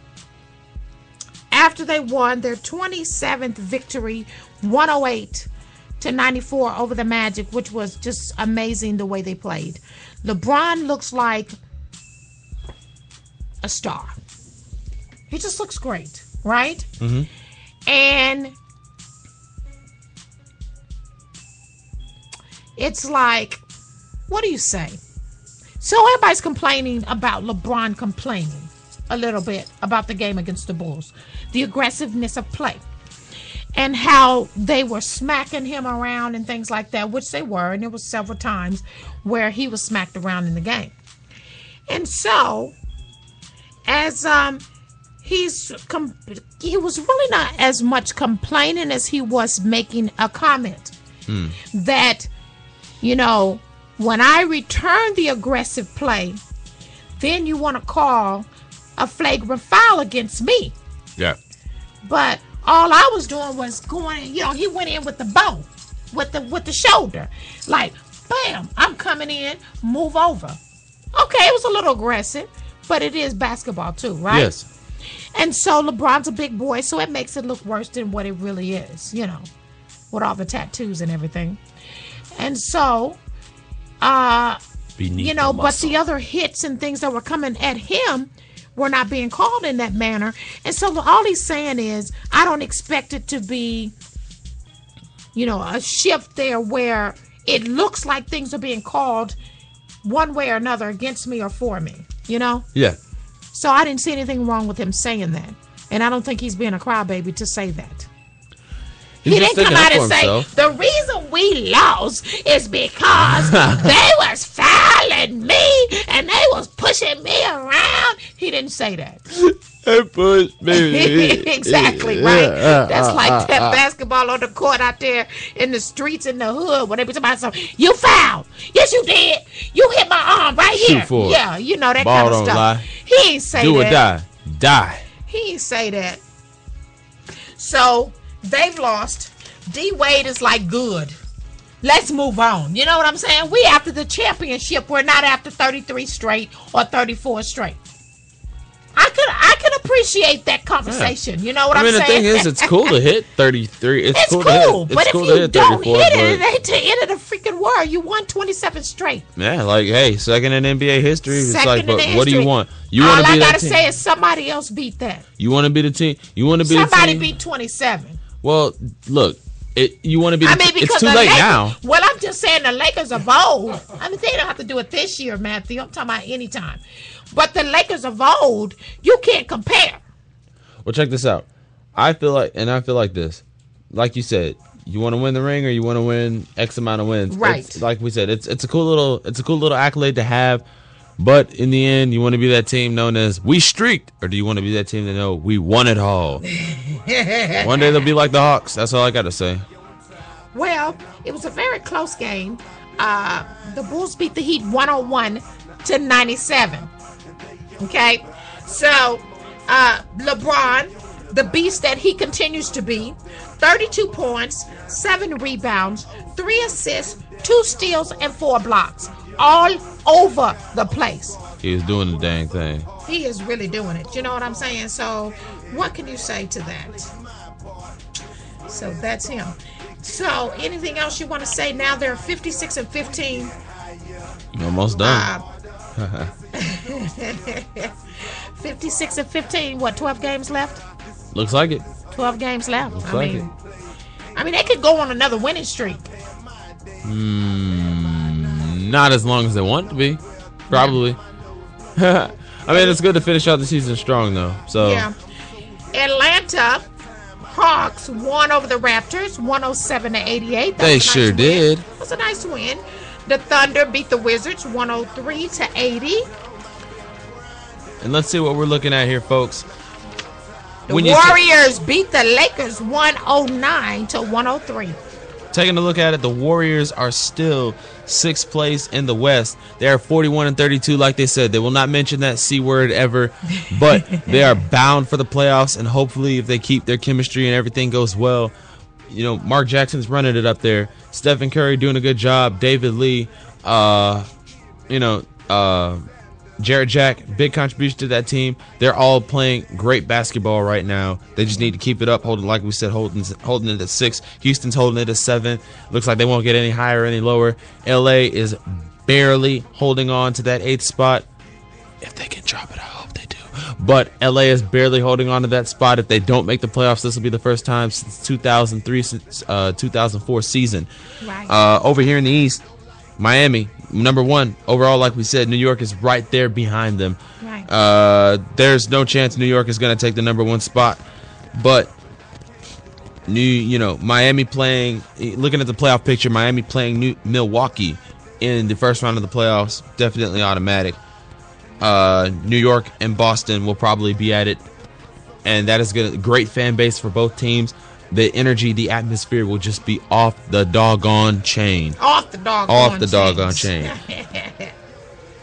after they won their 27th victory, 108-94 over the Magic, which was just amazing the way they played. LeBron looks like a star. He just looks great, right? Mm-hmm. And it's like, what do you say? So everybody's complaining about LeBron complaining a little bit about the game against the Bulls. The aggressiveness of play. And how they were smacking him around and things like that, which they were. And there was several times where he was smacked around in the game. And so, as he was really not as much complaining as he was making a comment. That, you know, when I return the aggressive play, then you want to call a flagrant foul against me. Yeah. But all I was doing was going, you know, he went in with the bow, with the shoulder. Like, bam, I'm coming in, move over. Okay, it was a little aggressive, but it is basketball too, right? Yes. And so LeBron's a big boy, so it makes it look worse than what it really is, you know, with all the tattoos and everything. And so, you know, but the other hits and things that were coming at him were not being called in that manner. And so all he's saying is, I don't expect it to be, you know, a shift there where it looks like things are being called one way or another against me or for me, you know? Yeah. So I didn't see anything wrong with him saying that. And I don't think he's being a crybaby to say that. He didn't come out and say, the reason we lost is because they was fouling me and they was pushing me around. He didn't say that. They pushed me. Exactly, right? That's like that basketball on the court out there in the streets in the hood when they be talking about something. You fouled. Yes, you did. You hit my arm right here. Shoot for it. Yeah, you know, that Ball kind of don't stuff. lie. He ain't say Do that. or die. Die. He ain't say that. So they've lost. D Wade is like, good. Let's move on. You know what I'm saying? We after the championship. We're not after 33 straight or 34 straight. I could appreciate that conversation. You know what I'm saying? I mean, the thing is, it's cool to hit 33. It's cool, but if you don't hit it, it ain't the end of the freaking world. You won 27 straight. Yeah, like, hey, second in NBA history. It's like, but what do you want? You All want to be I that gotta team? say is somebody else beat that. You want to be the team? You want to be Somebody the team? beat 27. Well, look, you want to be the team. It's too late now. Well, I'm just saying the Lakers of old. I mean, they don't have to do it this year, Matthew. I'm talking about any time. But the Lakers of old, you can't compare. Well, check this out. I feel like this. Like you said, you want to win the ring or you want to win X amount of wins. Right. It's, like we said, it's a cool little accolade to have. But in the end, you want to be that team known as we streaked, or do you want to be that team that know we won it all? One day they'll be like the Hawks. That's all I got to say. Well, it was a very close game. The Bulls beat the Heat 101-97. Okay, so LeBron, the beast that he continues to be, 32 points, 7 rebounds, 3 assists, 2 steals, and 4 blocks, all over the place. He was doing the dang thing. He is really doing it. You know what I'm saying? So what can you say to that? So that's him. So, anything else you want to say? Now they're 56-15. Almost done. 56-15. What? 12 games left. Looks like it. 12 games left. Looks I like mean, they could go on another winning streak. Not as long as they want to be, probably. I mean, it's good to finish out the season strong, though. So yeah, Atlanta Hawks won over the Raptors, 107-88. They sure did. It was a nice win. The Thunder beat the Wizards, 103-80. And let's see what we're looking at here, folks. The Warriors beat the Lakers, 109-103. Taking a look at it, the Warriors are still 6th place in the West. They are 41-32, like they said. They will not mention that C word ever, but they are bound for the playoffs, and hopefully if they keep their chemistry and everything goes well, you know, Mark Jackson's running it up there. Stephen Curry doing a good job. David Lee, Jared Jack, big contribution to that team. They're all playing great basketball right now. They just need to keep it up, holding it at 6. Houston's holding it at 7. Looks like they won't get any higher or any lower. LA is barely holding on to that 8th spot. If they can drop it, I hope they do. But LA is barely holding on to that spot. If they don't make the playoffs, this will be the first time since 2004 season. Right. Over here in the East, Miami, number 1 overall. Like we said, New York is right there behind them. Right. There's no chance New York is going to take the number 1 spot, but Miami playing. Looking at the playoff picture, Miami playing Milwaukee in the first round of the playoffs, definitely automatic. New York and Boston will probably be at it, and that is great fan base for both teams. The energy, the atmosphere will just be off the doggone chain. Off the doggone chain.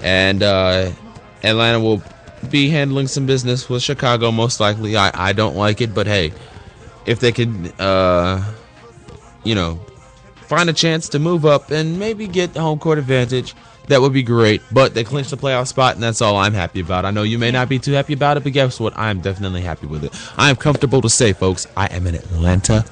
And Atlanta will be handling some business with Chicago, most likely. I don't like it, but hey, if they could, find a chance to move up and maybe get the home court advantage, that would be great. But they clinched the playoff spot, and that's all I'm happy about. I know you may not be too happy about it, but guess what? I'm definitely happy with it. I am comfortable to say, folks, I am an Atlanta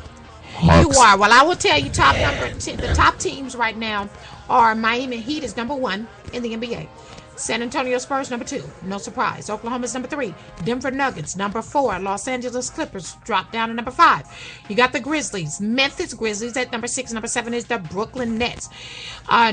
Hawks. You are. Well, I will tell you, the top teams right now are Miami Heat is number 1 in the NBA. San Antonio Spurs, number 2. No surprise. Oklahoma's number 3. Denver Nuggets, number 4. Los Angeles Clippers dropped down to number 5. You got the Grizzlies. Memphis Grizzlies at number 6. Number 7 is the Brooklyn Nets.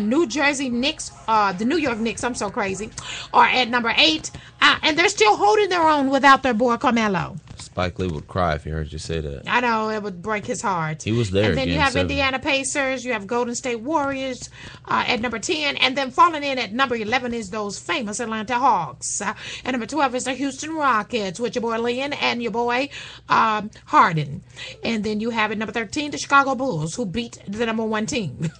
New Jersey Knicks, the New York Knicks, I'm so crazy, are at number 8. And they're still holding their own without their boy Carmelo. Spike Lee would cry if he heard you say that. I know, it would break his heart. He was there. And then you have Indiana Pacers, you have Golden State Warriors at number 10, and then falling in at number 11 is those famous Atlanta Hawks. And number 12 is the Houston Rockets with your boy Lynn and your boy Harden. And then you have at number 13 the Chicago Bulls, who beat the number 1 team.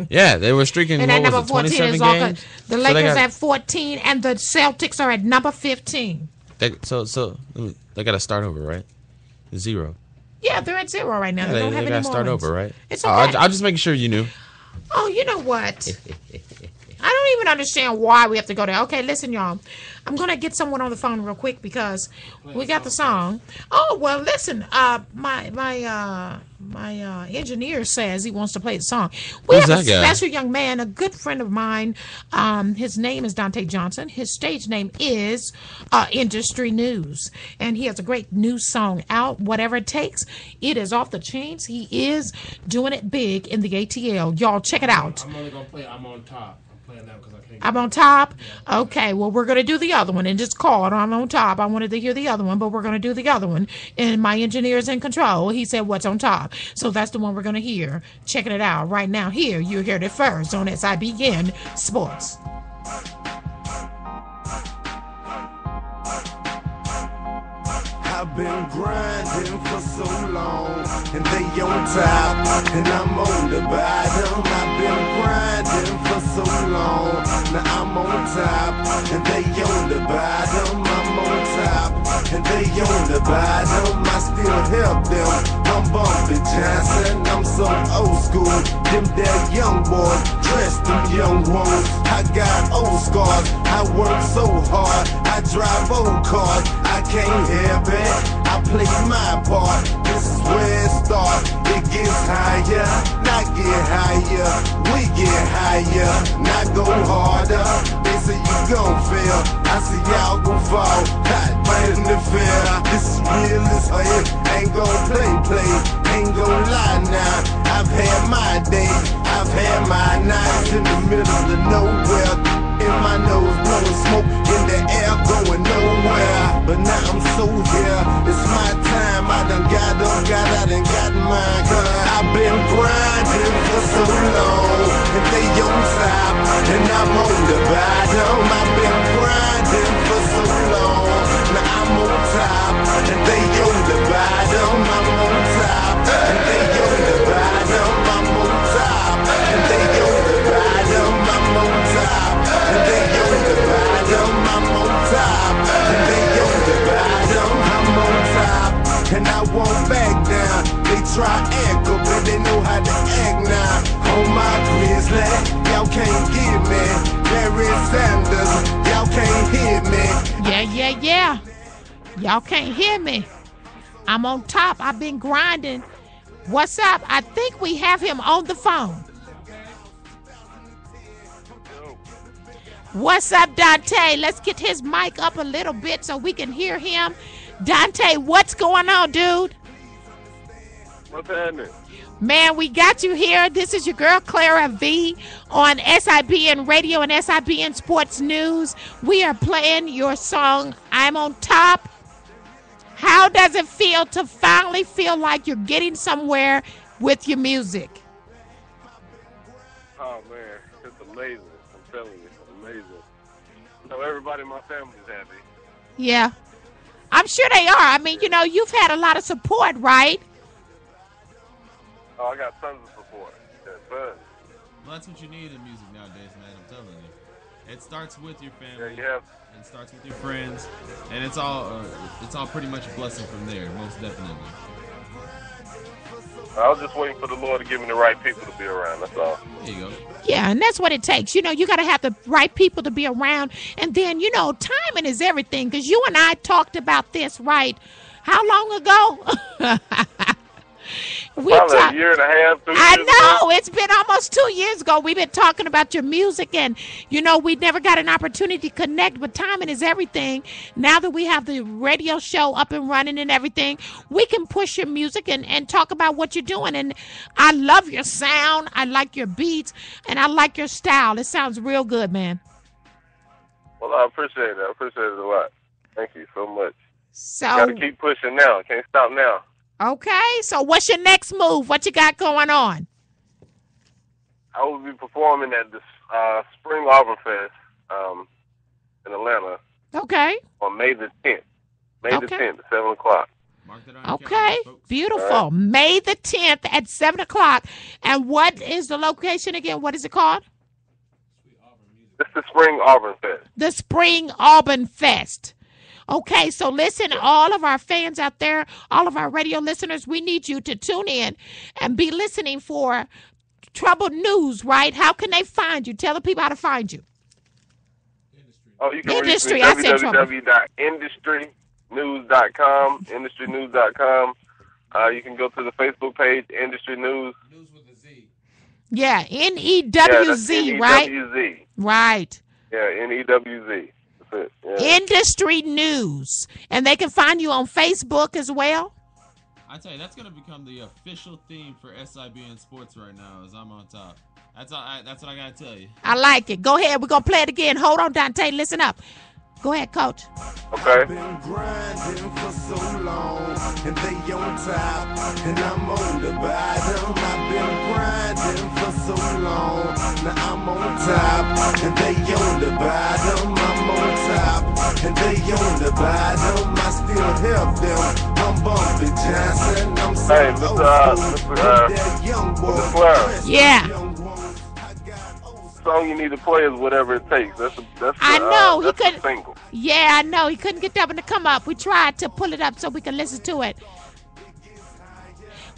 Yeah, they were streaking. And at number 14 is all games? the Lakers at 14, and the Celtics are at number 15. They got to start over, right? 0. Yeah, they're at 0 right now. Yeah, they don't have they any got to start over, right? It's okay. I'll just make sure you knew. Oh, you know what? I don't even understand why we have to go there. Okay, listen, y'all. I'm going to get someone on the phone real quick because we got the song. Oh, well, listen. My engineer says he wants to play the song. We have a special young man, a good friend of mine. His name is Dante Johnson. His stage name is Industry News. And he has a great new song out, Whatever It Takes. It is off the chains. He is doing it big in the ATL. Y'all, check it out. I'm only going to play I'm on Top. Because I can't I'm on top? Okay, well, we're going to do the other one and just call it I'm on top. I wanted to hear the other one, but we're going to do the other one. And my engineer's in control. He said, what's on top? So that's the one we're going to hear. Checking it out right now here. You heard it first on SIBN Sports. I've been grinding for so long, and they on top, and I'm on the bottom. I've been grinding for so long, now I'm on top, and they on the bottom. I'm on top, and they on the bottom. I still help them. I'm Bumpy Johnson, I'm so old school. Them that young boys, dress them young ones. I got old scars, I work so hard. I drive old cars, I can't help it. I play my part, this is where it starts. It gets higher, not get higher. We get higher, not go harder. They say you gon' fail, I say y'all gon' fall. Hot right in the fair. This is real as hell. Ain't gon' play. Ain't gon' lie now. I've had my day, I've had my nights in the middle of nowhere. In my nose, blowing smoke in the air, going nowhere. But now I'm so here, it's my time. I done got mine. Cause I've been grinding for so long, and they on top, and I'm on the bottom. I've been grinding for so long, now I'm on top, and they on the bottom. I'm on top, and they on the bottom. I'm on top, and they on the bottom. I'm on top, and they on the bottom. I'm on top, and they on the bottom. I'm on top, and I won't back down. They try act up, but they know how to act now. On my grizzly, y'all can't get me. Barry Sanders, y'all can't hear me. Yeah. Y'all can't hear me. I'm on top. I've been grinding. What's up? I think we have him on the phone. What's up, Dante? Let's get his mic up a little bit so we can hear him. Dante, what's going on, dude? What's happening? Man, we got you here. This is your girl, Clara V, on SIBN Radio and SIBN Sports News. We are playing your song, I'm on Top. How does it feel to finally feel like you're getting somewhere with your music? Oh, man, it's amazing. I'm telling you, it's amazing. So everybody in my family's happy. Yeah. I'm sure they are. I mean, you've had a lot of support, right? Oh, I got tons of support. Yeah, tons. Well, that's what you need in music nowadays, man. I'm telling you. It starts with your family. Yeah, It starts with your friends, and it's all pretty much a blessing from there, most definitely. I was just waiting for the Lord to give me the right people to be around. That's all. There you go. Yeah, and that's what it takes. You got to have the right people to be around. And then, timing is everything. Because you and I talked about this, right? How long ago? Probably a year and a half, 2 years I know. ago. It's been almost 2 years ago. We've been talking about your music, and, we never got an opportunity to connect, but timing is everything. Now that we have the radio show up and running and everything, we can push your music and talk about what you're doing. And I love your sound. I like your beats, and I like your style. It sounds real good, man. Well, I appreciate it. I appreciate it a lot. Thank you so much. So, got to keep pushing now. Can't stop now. Okay, so what's your next move? What you got going on? I will be performing at the Spring Auburn Fest in Atlanta. Okay. On May the 10th. May the 10th at 7 o'clock. Okay, beautiful. Right. May the 10th at 7 o'clock. And what is the location again? What is it called? It's the Spring Auburn Fest. The Spring Auburn Fest. Okay, so listen, all of our fans out there, all of our radio listeners, we need you to tune in and be listening for Troubled News, right? How can they find you? Tell the people how to find you. Oh, you can Industry, reach me at www.industrynews.com, industrynews.com. You can go to the Facebook page, Industry News. News with a Z. Yeah, N-E-W-Z, right? N-E-W-Z. Right. Yeah, N-E-W-Z. Yeah. Industry News. And they can find you on Facebook as well. I tell you, that's going to become the official theme for SIBN Sports right now, is I'm on top. That's what I got to tell you. I like it. Go ahead. We're going to play it again. Hold on, Dante. Listen up. Go ahead, Coach. Okay. I've been grinding for so long, and they on top, and I'm on the bottom. I've been grinding for so long, now I'm on top, and they on the bottom. I'm on top, and they on the bottom. I still help them. I'm Bumpy Johnson. I'm so Mr. Clara. Yeah. Song you need to play is Whatever It Takes. That's I know that's he couldn't. Single. Yeah, I know he couldn't get that one to come up. We tried to pull it up so we can listen to it.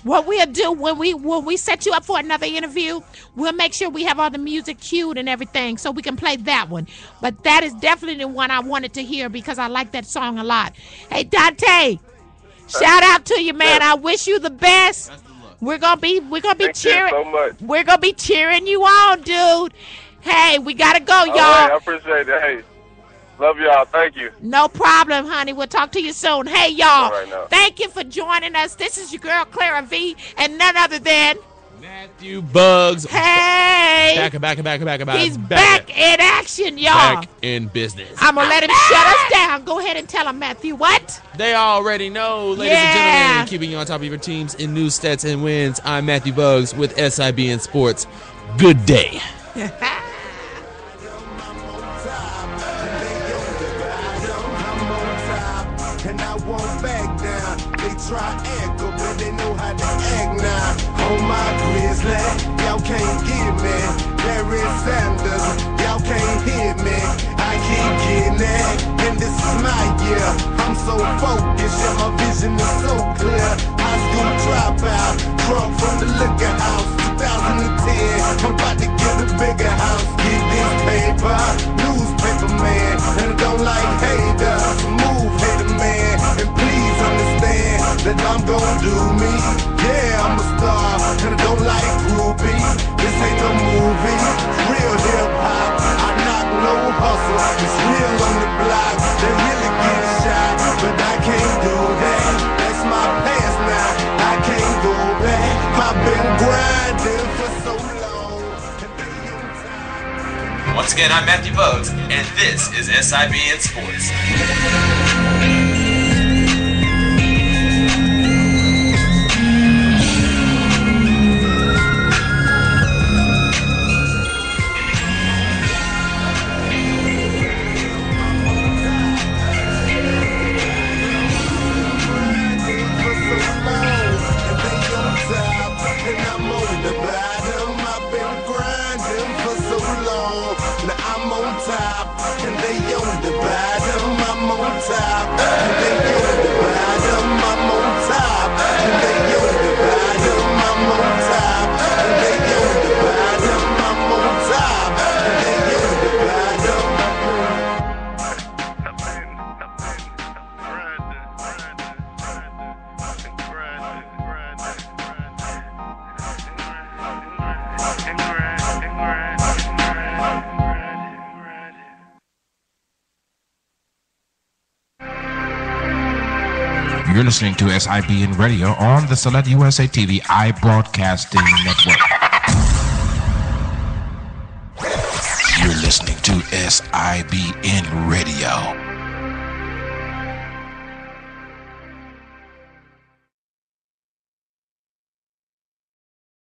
What we'll do when we set you up for another interview, we'll make sure we have all the music cued and everything so we can play that one. But that is definitely the one I wanted to hear because I like that song a lot. Hey, Dante, shout out to you, man. I wish you the best. We're gonna be cheering. Thank you so much. We're gonna be cheering you on, dude. Hey, we gotta go, y'all. All right, I appreciate it. Hey, love y'all. Thank you. No problem, honey. We'll talk to you soon. Hey, y'all. All right, now. Thank you for joining us. This is your girl, Clara V, and none other than Matthew Bugs. Hey. Back. He's back in action, y'all. Back in business. I'm going to let him shut us down. Go ahead and tell him, Matthew, what? They already know, ladies and gentlemen, keeping you on top of your teams in news, stats, and wins. I'm Matthew Bugs with SIBN Sports. Good day. And I won't back down. They try echo, but they know how to act now. On my grizzly, y'all can't get me. Larry Sanders, y'all can't hit me. I keep getting it, and this is my year. I'm so focused, yeah, my vision is so clear. High school dropout, drunk from the liquor house. 2010, I'm about to get a bigger house. Get this paper, newspaper man, and I don't like haters. Move, hater man, and please understand that I'm gonna do me. Yeah, I'm a star, and I don't like groupies. This ain't no movie, real hip hop. I knock no hustle, it's real on the block. They really get shot, but I can't do that. That's my past now, I can't go back. I've been grinding for so long. Once again, I'm Matthew Bugs, and this is SIBN Sports. You're listening to SIBN Radio on the Select USA TV iBroadcasting Network. You're listening to SIBN Radio.